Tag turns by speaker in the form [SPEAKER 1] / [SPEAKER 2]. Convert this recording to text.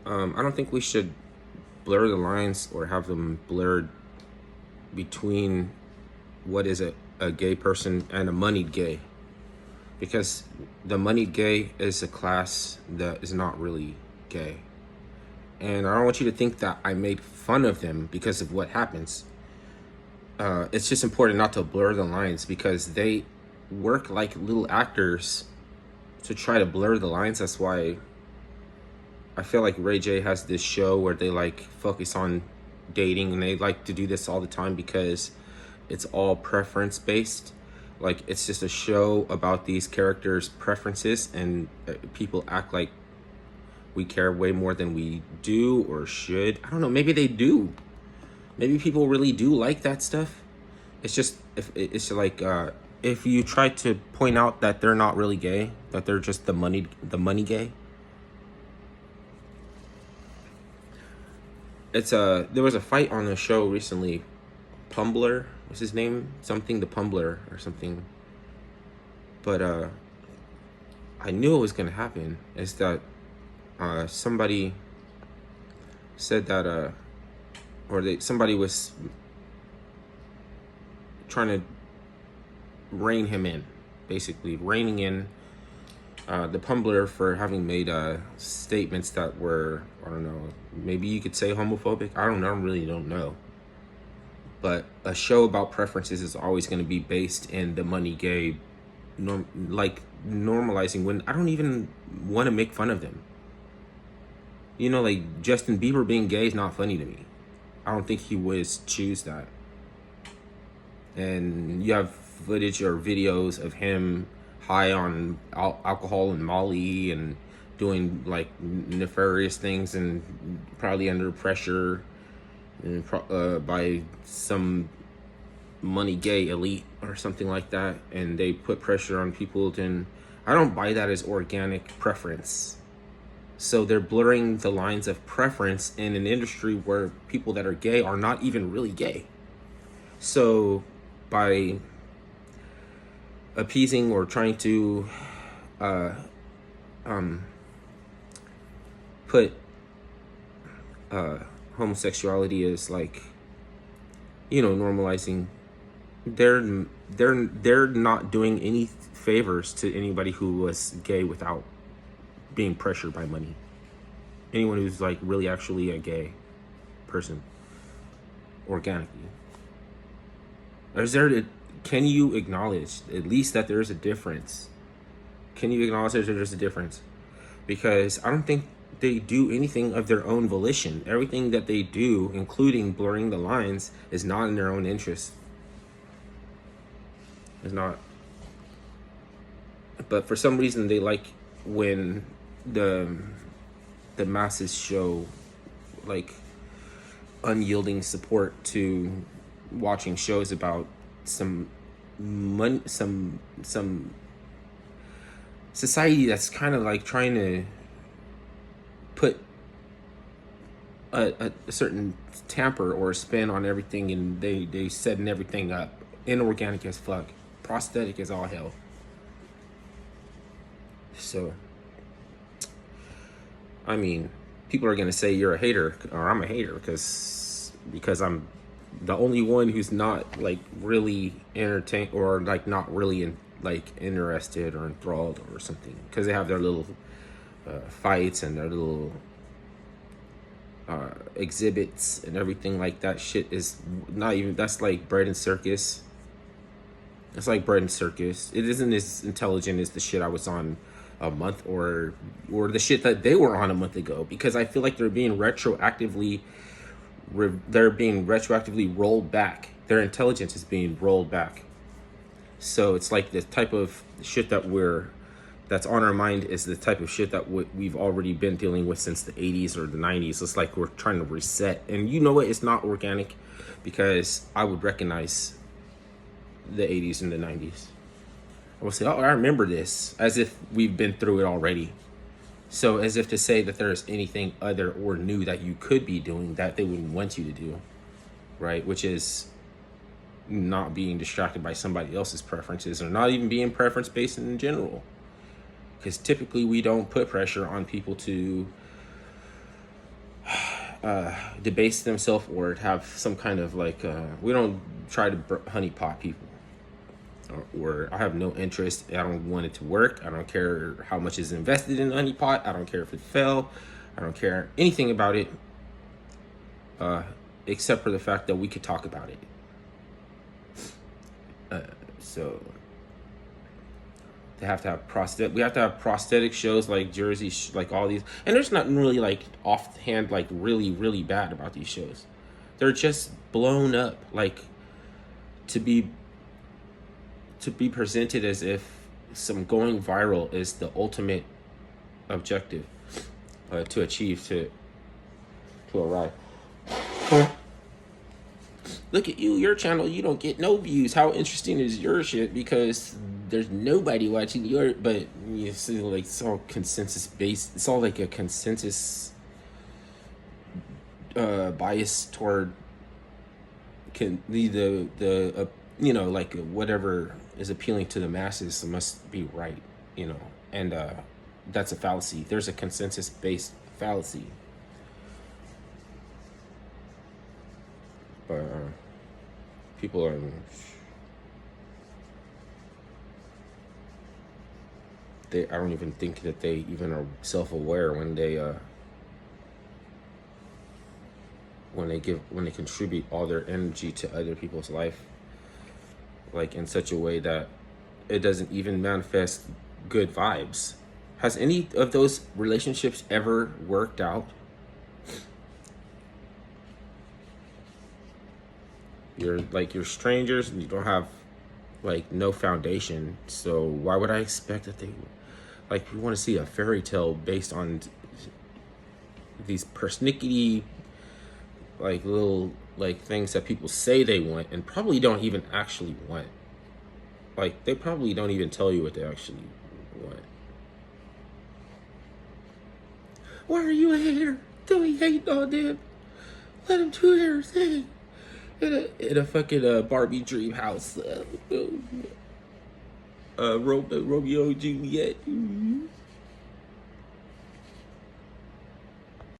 [SPEAKER 1] I don't think we should blur the lines or have them blurred between what is a gay person and a moneyed gay, because the moneyed gay is a class that is not really gay. And I don't want you to think that I made fun of them because of what happens. It's just important not to blur the lines because they work like little actors to try to blur the lines. That's why I feel like Ray J has this show where they like focus on dating, and they like to do this all the time because it's all preference based. Like it's just a show about these characters' preferences, and people act like we care way more than we do or should. I don't know. Maybe they do. Maybe people really do like that stuff. It's just if it's like if you try to point out that they're not really gay, that they're just the money gay. It's there was a fight on the show recently. Pumbler was his name, something the Pumbler or something. But I knew it was gonna happen. Is that somebody said that somebody was trying to rein him in, basically reining in the Pumbler for having made statements that were, I don't know, maybe you could say homophobic. I really don't know. But a show about preferences is always going to be based in the money gay, normalizing when I don't even want to make fun of them. You know, like Justin Bieber being gay is not funny to me. I don't think he would choose that. And you have footage or videos of him high on alcohol and Molly and doing like nefarious things and probably under pressure by some money gay elite or something like that, and they put pressure on people. Then I don't buy that as organic preference. So they're blurring the lines of preference in an industry where people that are gay are not even really gay. So by appeasing or trying to put homosexuality as like, normalizing, they're not doing any favors to anybody who was gay without being pressured by money. Anyone who's like really actually a gay person organically. Can you acknowledge at least that there's a difference? Can you acknowledge that there's a difference? Because I don't think they do anything of their own volition. Everything that they do, including blurring the lines, is not in their own interest. It's not. But for some reason, they like when the masses show like unyielding support to watching shows about some society that's kind of like trying to put a certain tamper or a spin on everything, and they setting everything up inorganic as fuck, prosthetic as all hell. So I mean, people are gonna say you're a hater or I'm a hater because I'm the only one who's not like really entertained or like not really interested or enthralled or something, because they have their little fights and their little exhibits and everything like that. Shit is not even, that's like bread and circus. It's like bread and circus. It isn't as intelligent as the shit I was on a month or the shit that they were on a month ago, because I feel like they're being retroactively rolled back. Their intelligence is being rolled back. So it's like the type of shit that's on our mind is the type of shit that we've already been dealing with since the 80s or the 90s. It's like we're trying to reset. And you know what? It's not organic, because I would recognize the 80s and the 90s. I will say, oh, I remember this, as if we've been through it already. So as if to say that there's anything other or new that you could be doing that they wouldn't want you to do, right? Which is not being distracted by somebody else's preferences, or not even being preference based in general. Because typically we don't put pressure on people to debase themselves or have some kind of like we don't try to honeypot people, or I have no interest. I don't want it to work. I don't care how much is invested in the honeypot. I don't care if it fell. I don't care anything about it, except for the fact that we could talk about it. So they have to have prosthetic. We have to have prosthetic shows like Jersey, like all these. And there's nothing really like offhand, like really, really bad about these shows. They're just blown up, like to be presented as if some going viral is the ultimate objective to achieve, to arrive. Look at you, your channel, you don't get no views. How interesting is your shit? Because there's nobody watching your, but you see, like, it's all consensus based. It's all like a consensus bias toward the you know, like whatever is appealing to the masses must be right, you know, and that's a fallacy. There's a consensus based fallacy. But people are, I don't even think that they even are self-aware when they contribute all their energy to other people's life, like in such a way that it doesn't even manifest good vibes. Has any of those relationships ever worked out? You're strangers and you don't have like no foundation, so why would I expect that they would? Like, we want to see a fairy tale based on these persnickety like little like things that people say they want and probably don't even actually want. Like, they probably don't even tell you what they actually want. Why are you a hater? Don't be hating on them. Let them do their thing. In a fucking Barbie dream house. Romeo and Juliet.